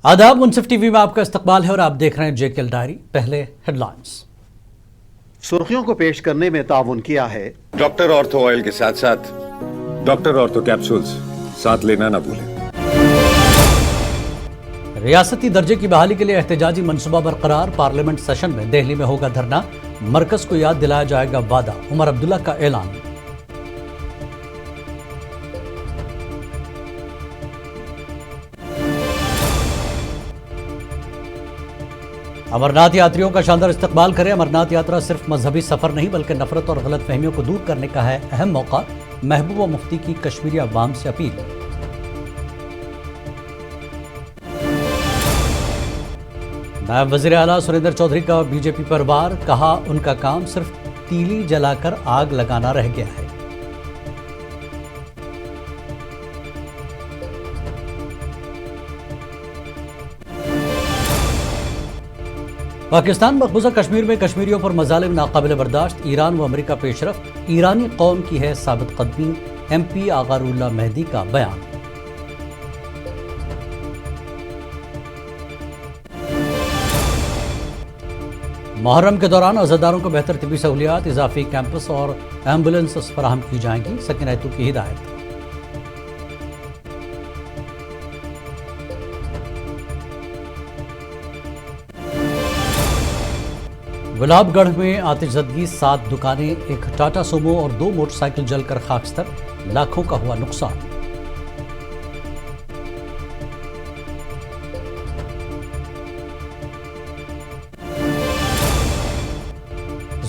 आदाब मुनसिफ टीवी में आपका इस्तकबाल है और आप देख रहे हैं जेकेएल डायरी। पहले हेडलाइंस। सुर्खियों को पेश करने में ताउन किया है डॉक्टर ऑर्थो ऑयल के साथ साथ डॉक्टर ऑर्थो कैप्सूल्स साथ लेना ना भूलें। रियासती दर्जे की बहाली के लिए एहतजाजी मंसूबा बरकरार। पार्लियामेंट सेशन में दिल्ली में होगा धरना। मरकज को याद दिलाया जाएगा वादा। उमर अब्दुल्ला का ऐलान। अमरनाथ यात्रियों का शानदार इस्तकबाल करें। अमरनाथ यात्रा सिर्फ मजहबी सफर नहीं बल्कि नफरत और गलत फहमियों को दूर करने का है अहम मौका। महबूबा मुफ्ती की कश्मीरी अवाम से अपील। नायब वजीर आला सुरेंद्र चौधरी का बीजेपी पर वार। कहा उनका काम सिर्फ तीली जलाकर आग लगाना रह गया है। पाकिस्तान मकबूजा कश्मीर में कश्मीरियों पर मजालिम नाकाबिल बर्दाश्त। ईरान व अमेरिका पेशरफ्त। ईरानी कौम की है साबित कदमी। MP आगारुल्लाह मेहदी का बयान। मुहर्रम के दौरान अज़ादारों को बेहतर तिबी सहूलियात। इजाफी कैंपस और एम्बुलेंस फराहम की जाएंगी। सकीना ऐतू की हिदायत। गुलाबगढ़ में आतिशज़दगी। 7 दुकानें, एक टाटा सुमो और 2 मोटरसाइकिल जलकर खाकस्तर। लाखों का हुआ नुकसान।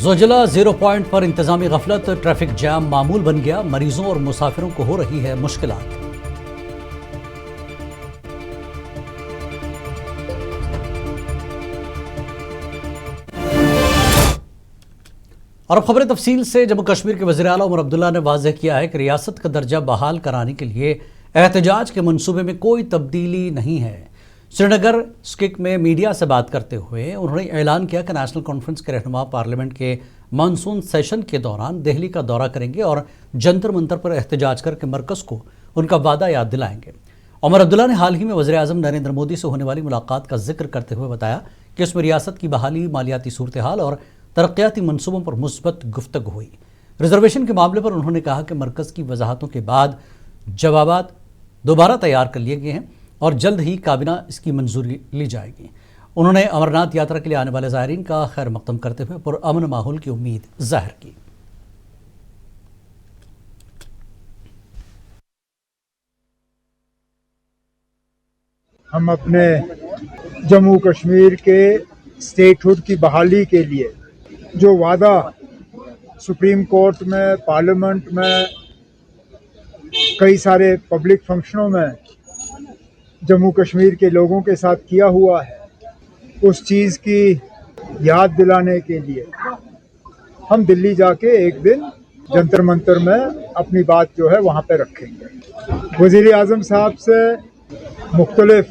ज़ोजिला 0 पॉइंट पर इंतजामी गफलत। ट्रैफिक जैम मामूल बन गया। मरीजों और मुसाफिरों को हो रही है मुश्किलात। और अब खबरें तफसील से। जम्मू कश्मीर के वज़ीर आला उमर अब्दुल्ला ने वाज़ेह किया है कि रियासत का दर्जा बहाल कराने के लिए एहतजाज के मंसूबे में कोई तब्दीली नहीं है। श्रीनगर स्किक में मीडिया से बात करते हुए उन्होंने ऐलान किया कि नेशनल कॉन्फ्रेंस के रहनुमा पार्लियामेंट के मानसून सेशन के दौरान दिल्ली का दौरा करेंगे और जंतर मंतर पर एहतजाज करके मरकज़ को उनका वादा याद दिलाएंगे। उमर अब्दुल्ला ने हाल ही में वज़ीर आज़म नरेंद्र मोदी से होने वाली मुलाकात का जिक्र करते हुए बताया कि उसमें रियासत की बहाली, मालियाती सूरत हाल और तरक्याती मंसूबों पर मुस्बत गुफ्तगू हुई। रिजर्वेशन के मामले पर उन्होंने कहा कि मरकज़ की वजाहतों के बाद जवाबात दोबारा तैयार कर लिए गए हैं और जल्द ही काबिना इसकी मंजूरी ली जाएगी। उन्होंने अमरनाथ यात्रा के लिए आने वाले ज़ायरीन का खैर मकदम करते हुए पुरअमन माहौल की उम्मीद ज़ाहिर की। हम अपने जम्मू कश्मीर के स्टेटहुड की बहाली के लिए जो वादा सुप्रीम कोर्ट में, पार्लियामेंट में, कई सारे पब्लिक फंक्शनों में जम्मू कश्मीर के लोगों के साथ किया हुआ है, उस चीज़ की याद दिलाने के लिए हम दिल्ली जाके एक दिन जंतर मंतर में अपनी बात जो है वहाँ पे रखेंगे। वज़ीर आज़म साहब से मुख्तलिफ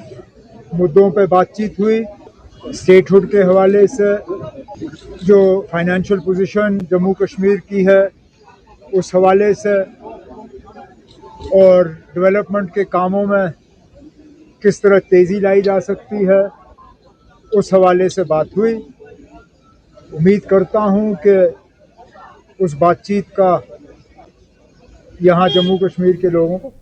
मुद्दों पे बातचीत हुई। स्टेटहुड के हवाले से जो फाइनेंशियल पोजीशन जम्मू कश्मीर की है उस हवाले से और डेवलपमेंट के कामों में किस तरह तेज़ी लाई जा सकती है उस हवाले से बात हुई। उम्मीद करता हूँ कि उस बातचीत का यहाँ जम्मू कश्मीर के लोगों को।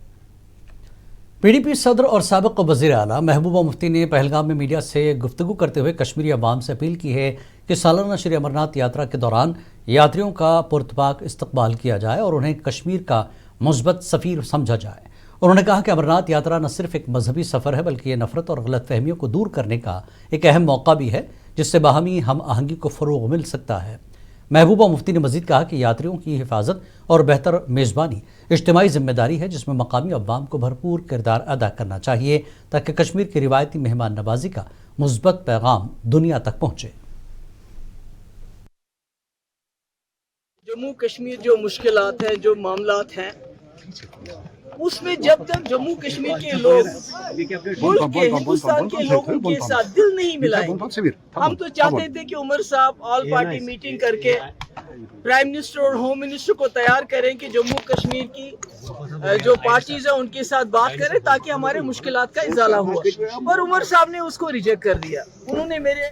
PDP सदर और साबिक़ वज़ीर आला महबूबा मुफ्ती ने पहलगाम में मीडिया से गुफ्तगू करते हुए कश्मीरी अवाम से अपील की है कि सालाना श्री अमरनाथ यात्रा के दौरान यात्रियों का पुरतपाक इस्तकबाल किया जाए और उन्हें कश्मीर का मुस्बत सफ़ीर समझा जाए। उन्होंने कहा कि अमरनाथ यात्रा न सिर्फ एक मजहबी सफ़र है बल्कि ये नफ़रत और गलत फहमियों को दूर करने का एक अहम मौका भी है जिससे बाहमी हम आहंगी को फ़रोग़ मिल सकता है। महबूबा मुफ्ती ने मज़ीद कहा कि यात्रियों की हिफाजत और बेहतर मेज़बानी इज्तिमाई ज़िम्मेदारी है जिसमें मकामी अवाम को भरपूर किरदार अदा करना चाहिए ताकि कश्मीर की रिवायती मेहमान नवाजी का मुस्बत पैगाम दुनिया तक पहुँचे। जम्मू कश्मीर जो मुश्किलात हैं, जो मामलात हैं, اس میں جب تک جموں کشمیر کے لوگ ملک کے ہندوستان کے لوگوں کے ساتھ دل نہیں ملائیں گے. ہم تو چاہتے تھے کہ عمر صاحب آل پارٹی میٹنگ کر کے پرائم منسٹر اور ہوم منسٹر کو تیار کریں کہ جموں کشمیر کی جو پارٹیز ہیں ان کے ساتھ بات کریں تاکہ ہمارے مشکلات کا ازالہ ہوا. اور عمر صاحب نے اس کو ریجیکٹ کر دیا. انہوں نے میرے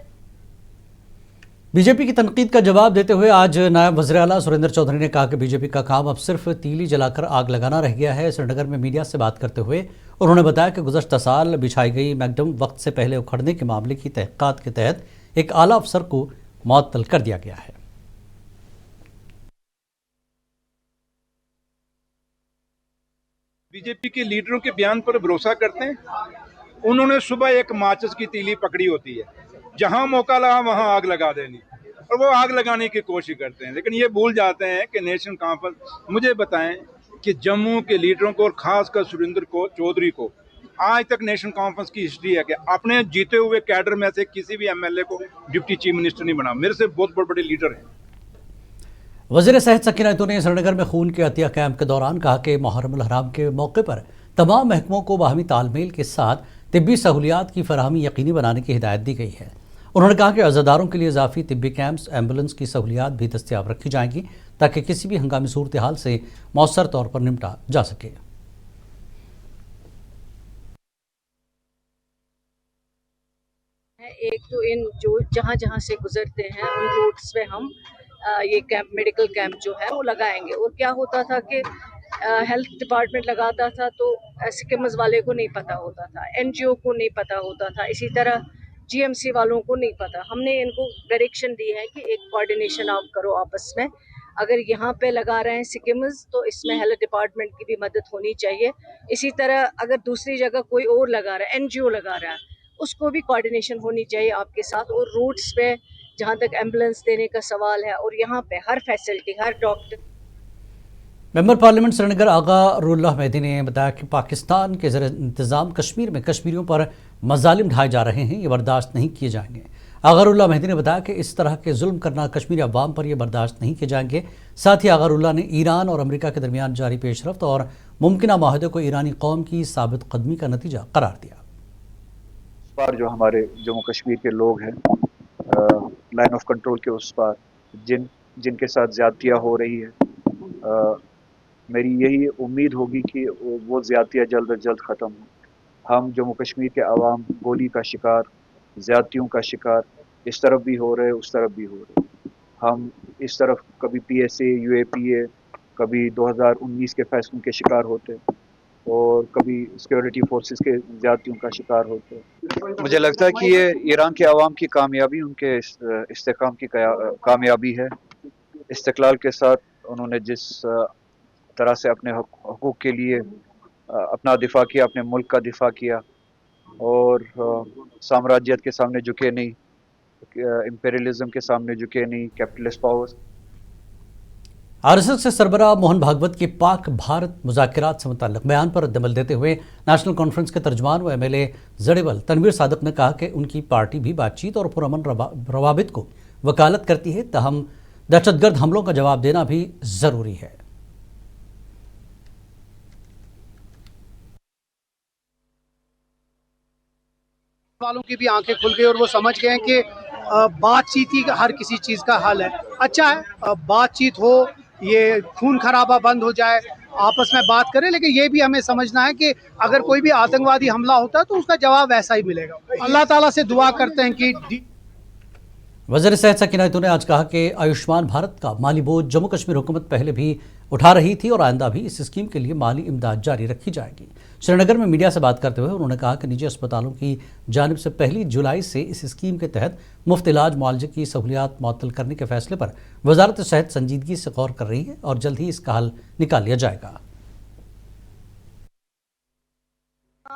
بی جے پی کی تنقید کا جواب دیتے ہوئے آج نائب وزیر اعلیٰ سریندر چودھری نے کہا کہ بی جے پی کا کام اب صرف تیلی جلا کر آگ لگانا رہ گیا ہے. سری نگر میں میڈیا سے بات کرتے ہوئے انہوں نے بتایا کہ گزشتہ سال بچھائی گئی میکڈم وقت سے پہلے اکھڑنے کے معاملے کی تحقیقات کے تحت ایک اعلیٰ افسر کو معطل کر دیا گیا ہے. بی جے پی کے لیڈروں کے بیان پر بھروسہ کرتے ہیں. انہوں نے صبح ایک ماچس کی تیلی پکڑی ہوتی ہے, جہاں موقع لگا وہاں آگ لگا دینی, اور وہ آگ لگانے کی کوشش کرتے ہیں. لیکن یہ بھول جاتے ہیں کہ نیشنل کانفرنس, مجھے بتائیں کہ جموں کے لیڈروں کو اور خاص کر سریندر چودھری کو آج تک نیشنل کانفرنس کی ہسٹری ہے کہ اپنے جیتے ہوئے کیڈر میں سے کسی بھی ایم ایل اے کو ڈپٹی چیف منسٹر نہیں بنا. میرے سے بہت بڑے بڑے لیڈر ہیں. وزیر صحت سکینہ انتو نے سری نگر میں خون کے عطیہ کیمپ کے دوران کہا کہ محرم الحرام کے موقع پر تمام محکموں کو باہمی تال میل کے ساتھ طبی سہولیات کی فراہمی یقینی بنانے کی ہدایت دی گئی ہے. انہوں نے کہا کہ عزاداروں کے لیے اضافی طبی کیمپس, ایمبولینس کی سہولیات بھی دستیاب رکھی جائیں گی تاکہ کسی بھی ہنگامی صورتحال سے مؤثر طور پر نمٹا جا سکے. ایک تو ان جو جہاں جہاں سے گزرتے ہیں ان روٹس پہ ہم یہ کیمپ, میڈیکل کیمپ جو ہے وہ لگائیں گے. اور کیا ہوتا تھا کہ ہیلتھ ڈپارٹمنٹ لگاتا تھا تو سکمز والے کو نہیں پتہ ہوتا تھا, این جی او کو نہیں پتہ ہوتا تھا, اسی طرح جی ایم سی والوں کو نہیں پتہ. ہم نے ان کو ڈائریکشن دی ہے کہ ایک کوارڈینیشن آپ کرو آپس میں. اگر یہاں پہ لگا رہے ہیں سکمز تو اس میں ہیلتھ ڈپارٹمنٹ کی بھی مدد ہونی چاہیے. اسی طرح اگر دوسری جگہ کوئی اور لگا رہا ہے, این جی او لگا رہا ہے, اس کو بھی کوارڈینیشن ہونی چاہیے آپ کے ساتھ. اور روٹس پہ جہاں تک ایمبولینس دینے کا سوال ہے, اور یہاں پہ ہر فیسلٹی, ہر ڈاکٹر. ممبر پارلیمنٹ سری نگر آغا روللہ مہدی نے بتایا کہ پاکستان کے زیر انتظام کشمیر میں کشمیریوں پر مظالم ڈھائے جا رہے ہیں, یہ برداشت نہیں کیے جائیں گے. آغا روللہ مہدی نے بتایا کہ اس طرح کے ظلم کرنا کشمیری عوام پر یہ برداشت نہیں کیے جائیں گے. ساتھ ہی آغا روللہ نے ایران اور امریکہ کے درمیان جاری پیش رفت اور ممکنہ معاہدے کو ایرانی قوم کی ثابت قدمی کا نتیجہ قرار دیا. اس بار جو ہمارے جموں کشمیر کے لوگ ہیں لائن آف کنٹرول کے اس پار جن کے ساتھ زیادتیاں ہو رہی ہے, میری یہی امید ہوگی کہ وہ زیادتیاں جلد از جلد ختم ہوں. ہم جموں کشمیر کے عوام گولی کا شکار, زیادتیوں کا شکار اس طرف بھی ہو رہے, اس طرف بھی ہو رہے. ہم اس طرف کبھی پی ایس اے, یو اے پی اے, کبھی 2019 کے فیصلوں کے شکار ہوتے, اور کبھی سیکورٹی فورسز کے زیادتیوں کا شکار ہوتے. مجھے لگتا ہے کہ یہ ایران کے عوام کی کامیابی, ان کے استحکام کی کامیابی ہے. استقلال کے ساتھ انہوں نے جس طرح سے اپنے حقوق کے لیے اپنا دفاع کیا, اپنے ملک کا دفاع کیا, اور سامراجیت کے سامنے جھکے نہیں, امپیریلزم کے سامنے جھکے نہیں, capitalist powers. R S S سے سربراہ موہن بھاگوت کی پاک بھارت مذاکرات سے متعلق بیان پر رد عمل دیتے ہوئے نیشنل کانفرنس کے ترجمان و ایم ایل اے زڑیول تنویر صادق نے کہا کہ ان کی پارٹی بھی بات چیت اور پرامن روابط کو وکالت کرتی ہے, تاہم دہشت گرد حملوں کا جواب دینا بھی ضروری ہے. والوں کی بھی آنکھیں کھل گئی اور وہ سمجھ گئے کہ بات چیت ہی ہر کسی چیز کا حل ہے. اچھا ہے بات چیت ہو, یہ خون خرابہ بند ہو جائے, آپس میں بات کریں, لیکن یہ بھی ہمیں سمجھنا ہے کہ اگر کوئی بھی آتنکوادی حملہ ہوتا ہے تو اس کا جواب ویسا ہی ملے گا. اللہ تعالیٰ سے دعا کرتے ہیں کہ وزیر صحت سکینہ انتو نے آج کہا کہ آیوشمان بھارت کا مالی بوجھ جموں کشمیر حکومت پہلے بھی اٹھا رہی تھی اور آئندہ بھی اس اسکیم کے لیے مالی امداد جاری رکھی جائے گی. سری نگر میں میڈیا سے بات کرتے ہوئے انہوں نے کہا کہ نجی اسپتالوں کی جانب سے 1 جولائی سے اس اسکیم کے تحت مفت علاج معالجے کی سہولیات معطل کرنے کے فیصلے پر وزارت صحت سنجیدگی سے غور کر رہی ہے اور جلد ہی اس کا حل نکال لیا جائے گا.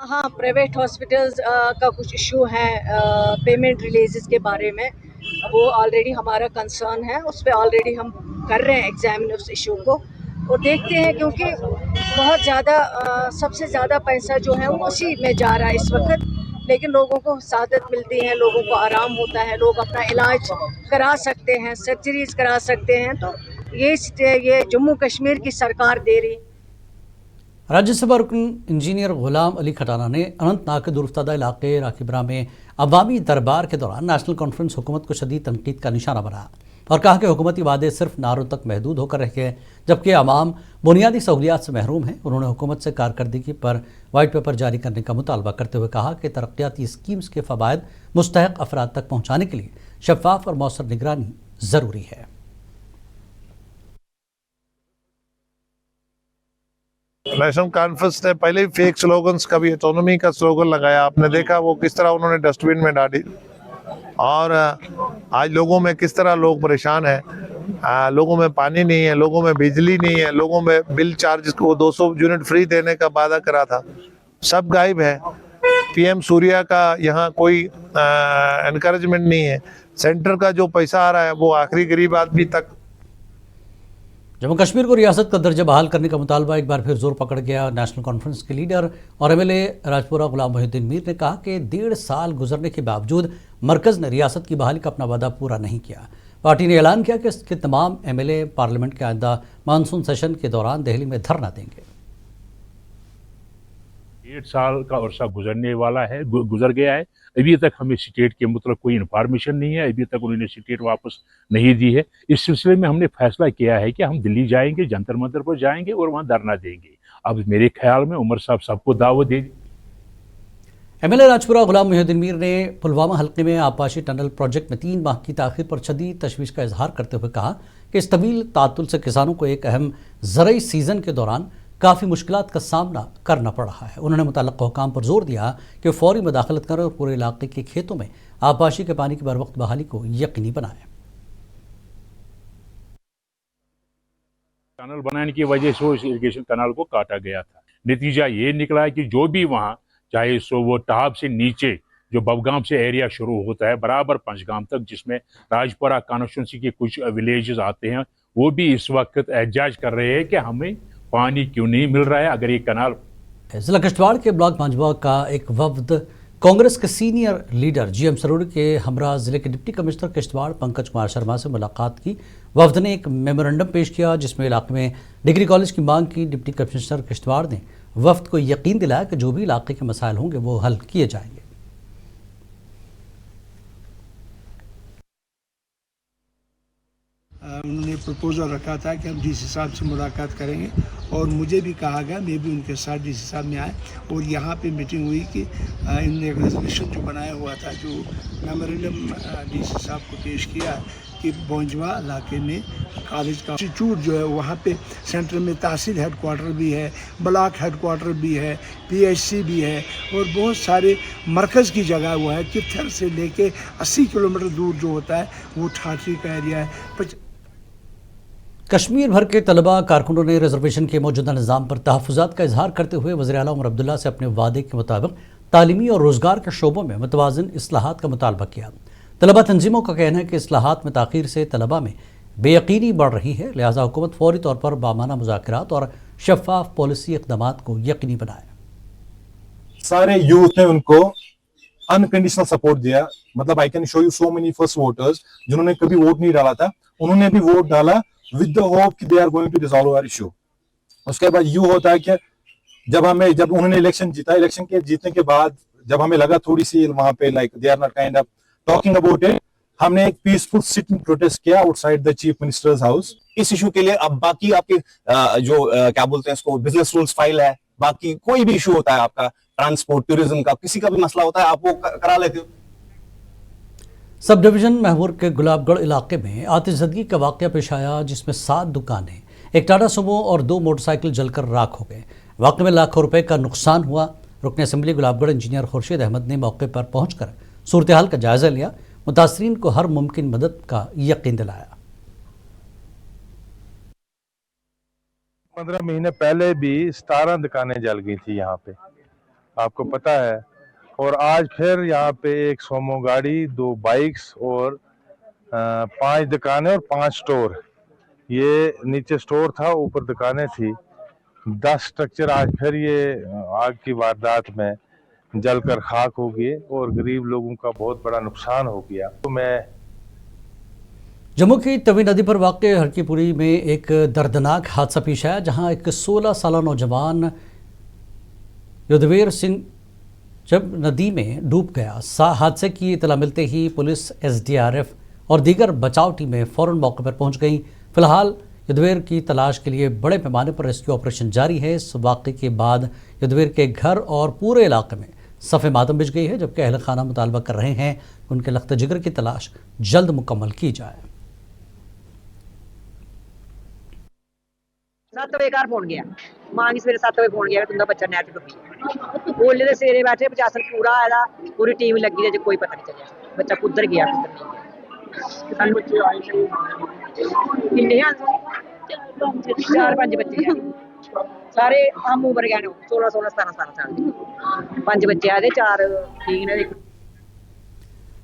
ہاں, پرائیویٹ ہاسپٹلز کا کچھ ایشو ہے پیمنٹ ریلیزز کے بارے میں, وہ آلریڈی ہمارا کنسرن ہے, اس پہ آلریڈی ہم کر رہے ہیں ایگزامن اس ایشو کو, اور دیکھتے ہیں کیونکہ بہت زیادہ سب سے زیادہ پیسہ جو ہے وہ اسی میں جا رہا ہے اس وقت, لیکن لوگوں کو سعادت ملتی ہے, لوگوں کو آرام ہوتا ہے, لوگ اپنا علاج کرا سکتے ہیں, سرجریز کرا سکتے ہیں, تو یہ جموں کشمیر کی سرکار دے رہی. राज्य सभा रुकन इंजीनियर गुलाम अली खटाना ने अनंतनाग के दूरफ्तादा इलाके राकीबरा में अवामी दरबार के दौरान नेशनल कॉन्फ्रेंस हुकूमत को शदीद तनकीद का निशाना बनाया और कहा कि हुकूमती वादे सिर्फ नारों तक महदूद होकर रह गए जबकि आवाम बुनियादी सहूलियात से महरूम है। उन्होंने हुकूमत से कारकर्दगी पर वाइट पेपर जारी करने का मुतालबा करते हुए कहा कि तरक्याती स्कीम्स के फ़वायद मुस्तहक़ अफराद तक पहुँचाने के लिए शफाफ और मौसर निगरानी ज़रूरी है। नेशनल कॉन्फ्रेंस ने पहले ही फेक स्लोगन्स, कभी इकोनॉमी का स्लोगन लगाया, आपने देखा वो किस तरह उन्होंने डस्टबिन में डाली और आज लोगों में किस तरह लोग परेशान हैं। लोगों में पानी नहीं है, लोगों में बिजली नहीं है, लोगों में बिल चार्ज को 200 यूनिट फ्री देने का वादा करा था, सब गायब है। पीएम सूर्या का यहाँ कोई एनकरेजमेंट नहीं है। सेंटर का जो पैसा आ रहा है वो आखिरी गरीब आदमी तक। जम्मू कश्मीर को रियासत का दर्जा बहाल करने का मुतालबा एक बार फिर जोर पकड़ गया। नेशनल कॉन्फ्रेंस के लीडर और एमएलए राजपुरा गुलाम मोहिउद्दीन मीर ने कहा कि 1.5 साल गुजरने के बावजूद मरकज़ ने रियासत की बहाली का अपना वादा पूरा नहीं किया। पार्टी ने ऐलान किया कि इसके तमाम एमएलए पार्लियामेंट के आइंदा मानसून सेशन के दौरान दिल्ली में धरना देंगे। 1.5 साल का अरसा गुजरने वाला है, गुजर गया है, अभी तक हमें स्टेट के मतलब कोई इन्फॉर्मेशन नहीं है, अभी तक उन्होंने स्टेट वापस नहीं दी है। इस सिलसिले में हमने फैसला किया है कि हम दिल्ली जाएंगे, जंतर मंतर पर जाएंगे और वहाँ धरना देंगे। अब मेरे ख्याल में उमर साहब सबको दावत दे दी। एमएलए राजपुरा गुलाम मोहिउद्दीन मीर ने पुलवामा हल्के में आपाशी टनल प्रोजेक्ट में 3 माह की ताखीर पर शदीद तशवीश का इजहार करते हुए कहा कि इस तवील तातुल से किसानों को एक अहम ज़रई सीज़न के दौरान काफ़ी मुश्किलात का सामना करना पड़ रहा है। उन्होंने मुतल्लिक़ हुकाम पर जोर दिया कि फौरी मदाखलत करें और पूरे इलाके के खेतों में आपाशी के पानी की बर वक्त बहाली को यकीनी बनाएं। टनल बनाने की वजह से उस इरिगेशन कनाल को काटा गया था। नतीजा ये निकला है कि जो भी वहाँ चाहे सो वो टाब से नीचे जो बबगाम से एरिया शुरू होता है बराबर पंचगाम तक, जिसमें राजपुरा कॉन्स्टिट्यूंसी के कुछ विलेजेस आते हैं, वो भी इस वक्त एहतजाज कर रहे हैं कि हमें पानी क्यों नहीं मिल रहा है अगर ये कनाल। जिला किश्तवाड़ के ब्लॉक भांजवा का एक वफ्द कांग्रेस के सीनियर लीडर जीएम सरूरी के हमरा जिले के डिप्टी कमिश्नर किश्तवाड़ पंकज कुमार शर्मा से मुलाकात की। वफ्द ने एक मेमोरेंडम पेश किया जिसमें इलाके में डिग्री कॉलेज की मांग की। डिप्टी कमिश्नर किश्तवाड़ ने वफ्द को यकीन दिलाया कि जो भी इलाके के मसाइल होंगे वो हल किए जाएंगे। उन्होंने प्रपोजल रखा था कि हम डीसी साहब से मुलाकात करेंगे और मुझे भी कहा गया, मैं भी उनके साथ डीसी साहब में आए और यहाँ पे मीटिंग हुई कि इन्होंने एक रेजोल्यूशन जो बनाया हुआ था, जो मेमोरेंडम डीसी साहब को पेश किया कि भांजवा इलाके में कॉलेज का इंस्टीट्यूट जो है वहाँ पे सेंटर में तहसील हेडक्वार्टर भी है, ब्लॉक हेडक्वार्टर भी है, पीएचसी भी है और बहुत सारे मरकज़ की जगह हुआ है। तिथर से लेके 80 किलोमीटर दूर जो होता है वो ठाठी का एरिया है। कश्मीर भर के तलबा कारकुनों ने रिजर्वेशन के मौजूदा निज़ाम पर तहफ़्फ़ुज़ात का इजहार करते हुए वज़ीर आला उमर अब्दुल्ला से अपने वादे के मुताबिक तालीमी और रोज़गार के शोबों में मुतवाज़िन इस्लाहात का मुतालबा किया। तलबा तंजीमों का कहना है कि इस्लाहात में ताख़ीर से तलबा में बेयकीनी बढ़ रही है, लिहाजा हुकूमत फौरी तौर पर बामाना मुज़ाकरात और शफ़ाफ पॉलिसी इक़दामात को यकीनी बनाए। सारे यूथ ने उनको अनकंडीशनल सपोर्ट दिया। मतलब I can show you so many first voters जिन्होंने कभी वोट नहीं डाला था, उन्होंने भी वोट डाला विद द होप कि they are going to resolve our issue. उसके बाद यूं होता है कि जब उन्होंने इलेक्शन जीता, इलेक्शन के जीतने के बाद जब हमें लगा थोड़ी सी वहां पे like they are not kind of talking about it, हमने एक पीसफुल सिटिंग प्रोटेस्ट किया outside the chief minister's house इस इशू के लिए। अब बाकी आपके जो क्या बोलते हैं इसको बिजनेस रूल्स फाइल है, बाकी कोई भी इशू होता है आपका ट्रांसपोर्ट टूरिज्म का, किसी का भी मसला होता है आप वो करा लेते हो। सब डिवीजन महबूर के गुलाबगढ़ इलाके में आतिशज़दगी का वाक़या पेश आया जिसमें 7 दुकानें, एक टाटा सुमो और 2 मोटरसाइकिल जलकर राख हो गए। वाक़े में लाखों रुपए का नुकसान हुआ। रुकन असम्बली गुलाबगढ़ इंजीनियर खुर्शीद अहमद ने मौके पर पहुंचकर सूरत हाल का जायज़ा लिया, मुतासरीन को हर मुमकिन मदद का यकीन दिलाया। 15 महीने पहले भी 17 दुकानें जल गई थी यहाँ पे, आपको पता है। और आज फिर यहाँ पे एक सोमो गाड़ी, 2 बाइक्स और 5 दुकानें और 5 स्टोर। ये नीचे स्टोर था, ऊपर दुकानें थी। 10 स्ट्रक्चर आज फिर ये आग की वारदात में जलकर खाक हो गए और गरीब लोगों का बहुत बड़ा नुकसान हो गया। तो मैं जम्मू की तवी नदी पर वाक़ हरकीपुरी में एक दर्दनाक हादसा पेश आया जहां एक 16 साला नौजवान युद्धवीर सिंह जब नदी में डूब गया। हादसे की इतला मिलते ही पुलिस, एसडीआरएफ और दीगर बचाव टीमें फौरन मौके पर पहुंच गईं। फिलहाल युद्धवीर की तलाश के लिए बड़े पैमाने पर रेस्क्यू ऑपरेशन जारी है। इस वाक़े के बाद युद्धवीर के घर और पूरे इलाके में सफ़े मातम बिछ गई है, जबकि अहल खाना मुतालबा कर रहे हैं कि उनके लख्त जिगर की तलाश जल्द मुकम्मल की जाए। 7 ਵਜੇ ਘਰ ਫੋਨ ਗਿਆ, ਮਾਂ ਕੀ ਸਵੇਰੇ 7 ਵਜੇ ਫੋਨ ਗਿਆ ਕਿ ਤੁੰਦਾ ਬੱਚਾ ਨਹਿਰ 'ਚ ਡੁੱਬੀ। ਬੋਲੇ ਦੇ ਸਵੇਰੇ ਬੈਠੇ ਪ੍ਰਸ਼ਾਸਨ ਪੂਰਾ ਆਇਆ, ਪੂਰੀ ਟੀਮ ਲੱਗੀ ਹੈ, ਜੇ ਕੋਈ ਪਤਾ ਨਹੀਂ ਚੱਲਿਆ ਬੱਚਾ ਕਿੱਧਰ ਗਿਆ ਸਾਨੂੰ ਬੱਚੇ ਆਏ ਕਿੰਨੇ ਆ 4-5 ਬੱਚੇ ਆ ਸਾਰੇ ਆਮ ਉਮਰ ਗਏ ਨੇ 16 17 ਸਾਲ ਦੇ 5 ਬੱਚੇ ਆ ਦੇ 4 ठीक ने।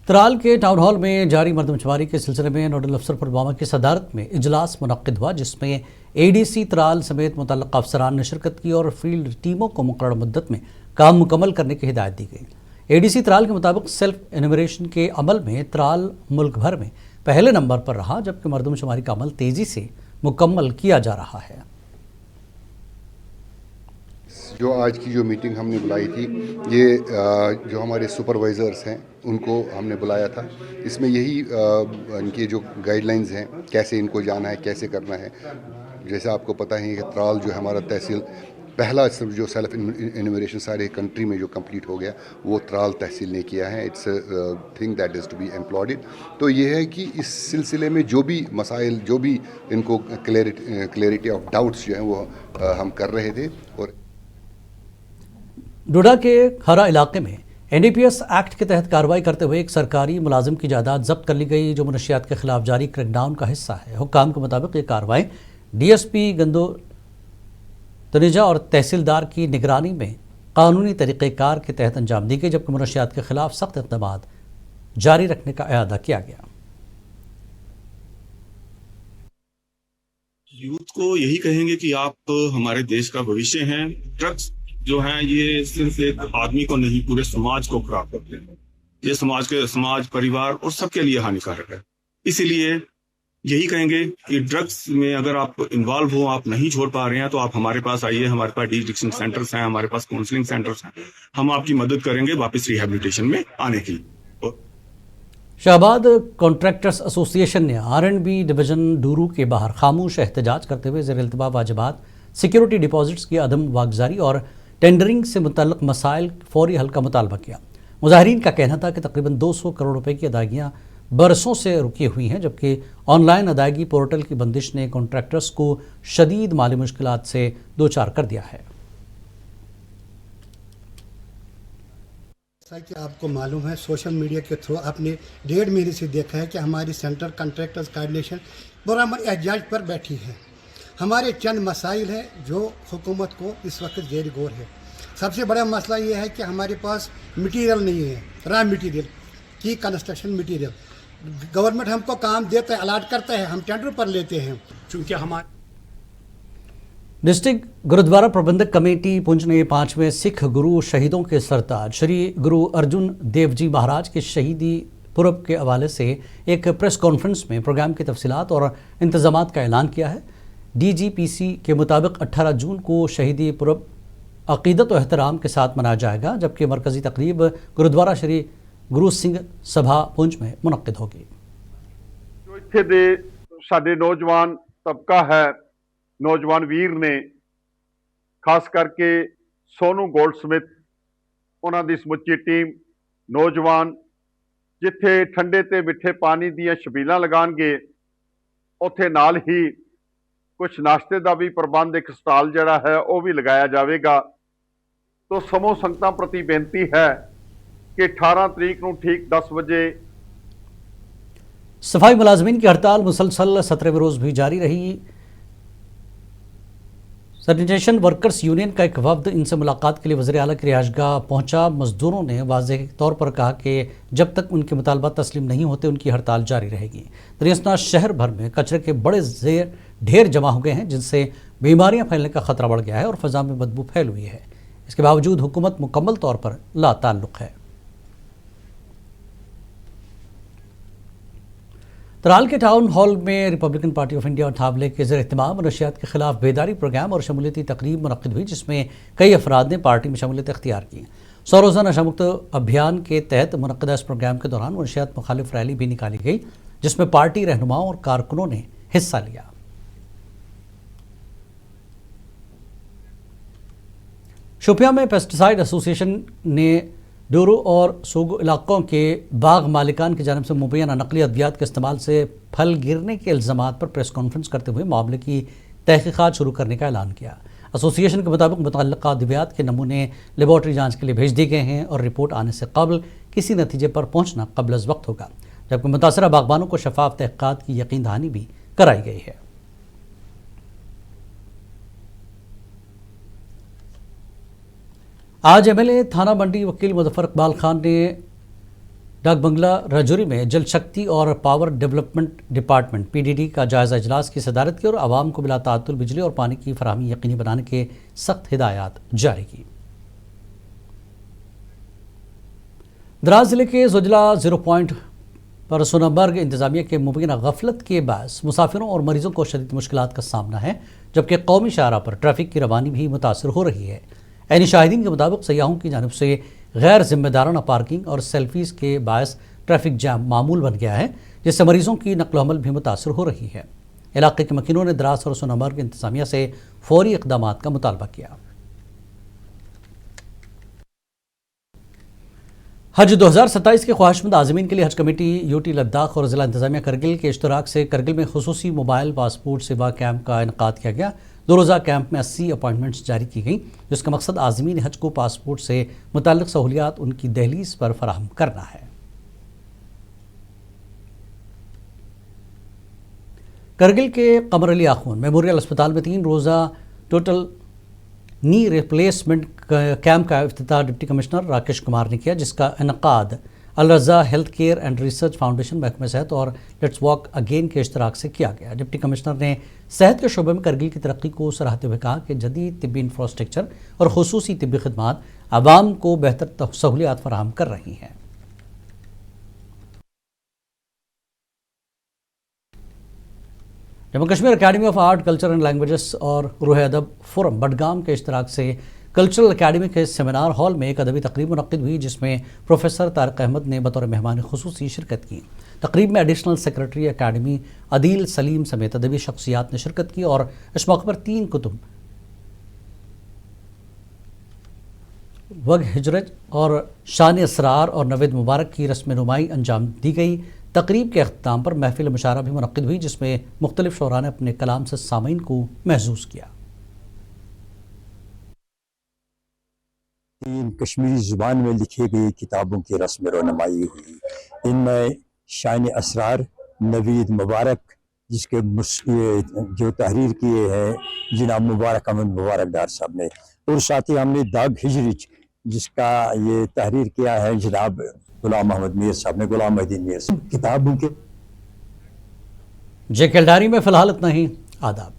त्राल के टाउन हॉल में जारी मर्दमशुमारी के सिलसिले में नोडल अफसर पुलवामा की सदारत में इजलास मुनक्किद हुआ, जिसमें एडीसी त्राल समेत मुतल्लका अफसरान ने शिरकत की और फील्ड टीमों को मुकर्रर मुद्दत में काम मुकम्मल करने की हिदायत दी गई। एडीसी त्राल के मुताबिक सेल्फ एनुमरेशन के अमल में त्राल मुल्क भर में पहले नंबर पर रहा, जबकि मर्दमशुमारी का अमल तेज़ी से मुकम्मल किया जा रहा है। जो आज की जो मीटिंग हमने बुलाई थी, ये जो हमारे सुपरवाइज़र्स हैं उनको हमने बुलाया था। इसमें यही इनके जो गाइडलाइंस हैं, कैसे इनको जाना है, कैसे करना है। जैसे आपको पता है कि त्राल जो हमारा तहसील पहला जो सेल्फ एनुमरेशन सारे कंट्री में जो कंप्लीट हो गया, वो त्राल तहसील ने किया है। It's thing that is to be employed. तो ये है कि इस सिलसिले में जो भी मसाइल, जो भी इनको क्लैरिटी ऑफ डाउट्स जो हैं वो हम कर रहे थे। और डोडा के हरा इलाके में एनडीपीएस एक्ट के तहत कार्रवाई करते हुए एक सरकारी मुलाजिम की जायदाद जब्त कर ली गई, जो मनशियात के खिलाफ जारी क्रैकडाउन का हिस्सा है। हुक्काम के मुताबिक ये कार्रवाई डीएसपी गंदो तनेजा और तहसीलदार की निगरानी में कानूनी तरीक़ेकार के तहत अंजाम दी गई, जबकि मनशियात के खिलाफ सख्त इक़दाम जारी रखने का इरादा किया गया। यूथ को यही कहेंगे कि आप हमारे देश का भविष्य हैं। ड्रग्स जो हैं ये सिर्फ एक आदमी को नहीं, पूरे समाज को खराब करते हैं। ये समाज परिवार और सबके लिए हानिकारक है। इसीलिए यही कहेंगे कि ड्रग्स में अगर आप इन्वॉल्व हो, आप नहीं छोड़ पा रहे हैं, तो आप हमारे पास आइए। हमारे पास डी एडिक्शन सेंटर्स हैं, हमारे पास काउंसलिंग सेंटर्स हैं। हम आपकी मदद करेंगे वापस रिहेबिलिटेशन में आने की। शाहबाद कॉन्ट्रैक्टर्स एसोसिएशन ने आर&बी डिवीजन डूरू के बाहर खामोश एहतजाज करते हुए ज़ेर इल्तवा वाजिबात, सिक्योरिटी डिपॉजिट्स की अदम वागजारी और टेंडरिंग से मुतल्लक मसाइल फौरी हल का मुतालबा किया। मुजाहिरीन का कहना था कि तकरीबन 200 करोड़ रुपए की अदायगियाँ बरसों से रुकी हुई हैं, जबकि ऑनलाइन अदायगी पोर्टल की बंदिश ने कॉन्ट्रैक्टर्स को शदीद माली मुश्किलात से दो चार कर दिया है। जैसा कि आपको मालूम है, सोशल मीडिया के थ्रू आपने 1.5 महीने से देखा है कि हमारी सेंटर कॉन्ट्रैक्टर्स कोऑर्डिनेशन बराबर एहतजाज पर बैठी है। हमारे चंद मसाइल हैं जो हुकूमत को इस वक्त ज़ेर गौर है। सबसे बड़ा मसला ये है कि हमारे पास मटेरियल नहीं है, रॉ मटेरियल की कंस्ट्रक्शन मटेरियल। गवर्नमेंट हमको काम देता है, अलाट करता है, हम टेंडर पर लेते हैं। चूँकि हमारे डिस्ट्रिक्ट गुरुद्वारा प्रबंधक कमेटी पुंछ ने 5वें सिख गुरु शहीदों के सरताज श्री गुरु अर्जुन देव जी महाराज के शहीदी पुरब के हवाले से एक प्रेस कॉन्फ्रेंस में प्रोग्राम की तफसीलात और इंतजामात का ऐलान किया है। डीजीपीसी के मुताबिक 18 जून को शहीदी पुरब अकीदत और एहतराम के साथ मनाया जाएगा, जबकि मरकज़ी तकरीब गुरुद्वारा श्री गुरु सिंह सभा पुंछ में मुनक्किद होगी। जो इत्थे दे साडे नौजवान तबका है, नौजवान वीर ने खास करके सोनू गोल्डस्मिथ, उन्हां दी समुची टीम नौजवान जिथे ठंडे ते मिठे पानी दियां छबीलां लगाणगे, उत्थे नाल ही कुछ नाश्ते का भी प्रबंध, एक स्टाल जड़ा है वह भी लगाया जाएगा। तो समूह संगतां प्रति बेनती है कि 18 तरीक को ठीक 10 बजे सफाई मुलाजमीन की हड़ताल मुसलसल 17वें रोज भी जारी रही। सैनिटेशन वर्कर्स यूनियन का एक वफ्द इनसे मुलाकात के लिए वज़ीर आला की रिहाइशगाह पहुंचा। मजदूरों ने वाज़ेह तौर पर कहा कि जब तक उनके मुतालबा तस्लीम नहीं होते उनकी हड़ताल जारी रहेगी। दरियासना शहर भर में कचरे के बड़े ढेर जमा हो गए हैं, जिनसे बीमारियां फैलने का खतरा बढ़ गया है और फ़ज़ा में बदबू फैल हुई है। इसके बावजूद हुकूमत मुकम्मल तौर पर लाताल्लुक़ है। ترال کے ٹاؤن ہال میں ریپبلکن پارٹی آف انڈیا اور تھاولے کے زیر اہتمام نشریات کے خلاف بیداری پروگرام اور شمولیتی تقریب منعقد ہوئی، جس میں کئی افراد نے پارٹی میں شمولیت اختیار کی۔ 100 روزہ نشہ مکت ابھیان کے تحت منعقدہ اس پروگرام کے دوران منشیات مخالف ریلی بھی نکالی گئی، جس میں پارٹی رہنماؤں اور کارکنوں نے حصہ لیا۔ شوپیاں میں پیسٹیسائڈ ایسوسی ایشن نے ڈورو اور سوگو علاقوں کے باغ مالکان کی جانب سے مبینہ نقلی ادویات کے استعمال سے پھل گرنے کے الزامات پر پریس کانفرنس کرتے ہوئے معاملے کی تحقیقات شروع کرنے کا اعلان کیا۔ ایسوسی ایشن کے مطابق متعلقہ ادویات کے نمونے لیبارٹری جانچ کے لیے بھیج دیے گئے ہیں اور رپورٹ آنے سے قبل کسی نتیجے پر پہنچنا قبل از وقت ہوگا، جبکہ متاثرہ باغبانوں کو شفاف تحقیقات کی یقین دہانی بھی کرائی گئی ہے۔ آج ایم ایل اے تھانہ منڈی وکیل مظفر اقبال خان نے ڈاک بنگلہ راجوری میں جل شکتی اور پاور ڈیولپمنٹ ڈپارٹمنٹ PDD کا جائزہ اجلاس کی صدارت کی اور عوام کو بلا تعطل بجلی اور پانی کی فراہمی یقینی بنانے کے سخت ہدایات جاری کی۔ دراز ضلع کے زوجلا 0 پوائنٹ پر سونامرگ انتظامیہ کے مبینہ غفلت کے باعث مسافروں اور مریضوں کو شدید مشکلات کا سامنا ہے، جبکہ قومی شاہراہ پر ٹریفک کی روانی بھی متاثر ہو رہی ہے۔ عینی شاہدین کے مطابق سیاحوں کی جانب سے غیر ذمہ دارانہ پارکنگ اور سیلفیز کے باعث ٹریفک جام معمول بن گیا ہے، جس سے مریضوں کی نقل و حمل بھی متاثر ہو رہی ہے۔ علاقے کے مکینوں نے دراس اور سونامرگ انتظامیہ سے فوری اقدامات کا مطالبہ کیا۔ حج 2027 کے خواہشمند عازمین کے لیے حج کمیٹی UT لداخ اور ضلع انتظامیہ کرگل کے اشتراک سے کرگل میں خصوصی موبائل پاسپورٹ سیوا کیمپ کا انعقاد کیا گیا۔ 2 روزہ کیمپ میں 80 اپائنٹمنٹس جاری کی گئیں، جس کا مقصد عازمین حج کو پاسپورٹ سے متعلق سہولیات ان کی دہلیز پر فراہم کرنا ہے۔ کرگل کے قمر علی آخون میموریل اسپتال میں 3 روزہ ٹوٹل نی ریپلیسمنٹ کیمپ کا افتتاح ڈپٹی کمشنر راکیش کمار نے کیا، جس کا انعقاد Al Raza health care and research foundation, محکمہ صحت اور لیٹس واک اگین کے اشتراک سے کیا گیا۔ ڈپٹی کمشنر نے صحت کے شعبے میں کرگل کی ترقی کو سراہتے ہوئے کہا کہ جدید طبی انفراسٹرکچر اور خصوصی طبی خدمات عوام کو بہتر سہولیات فراہم کر رہی ہیں۔ Jammu Kashmir academy of art, culture and languages اور روح ادب فورم بڈگام کے اشتراک سے کلچرل اکیڈمی کے سیمینار ہال میں ایک ادبی تقریب منعقد ہوئی، جس میں پروفیسر طارق احمد نے بطور مہمان خصوصی شرکت کی۔ تقریب میں ایڈیشنل سیکرٹری اکیڈمی عدیل سلیم سمیت ادبی شخصیات نے شرکت کی اور اس موقع پر 3 کتب وگ ہجرت اور شان اسرار اور نوید مبارک کی رسم نمائی انجام دی گئی۔ تقریب کے اختتام پر محفل مشاعرہ بھی منعقد ہوئی، جس میں مختلف شعراء نے اپنے کلام سے سامعین کو محظوظ کیا۔ کشمیری زبان میں لکھی گئی کتابوں کی رسم رونمائی ہوئی۔ ان میں شان اسرار نوید مبارک، جس کے جو تحریر کیے ہیں جناب مبارک احمد مبارک ڈار صاحب نے، اور ساتھ ہی ہم نے داغ ہجرت جس کا یہ تحریر کیا ہے جناب غلام محمد میر صاحب نے، غلام الدین میر صاحب۔ کتابوں کے جے کیلڈاری میں فی الحال اتنا ہی۔ آداب۔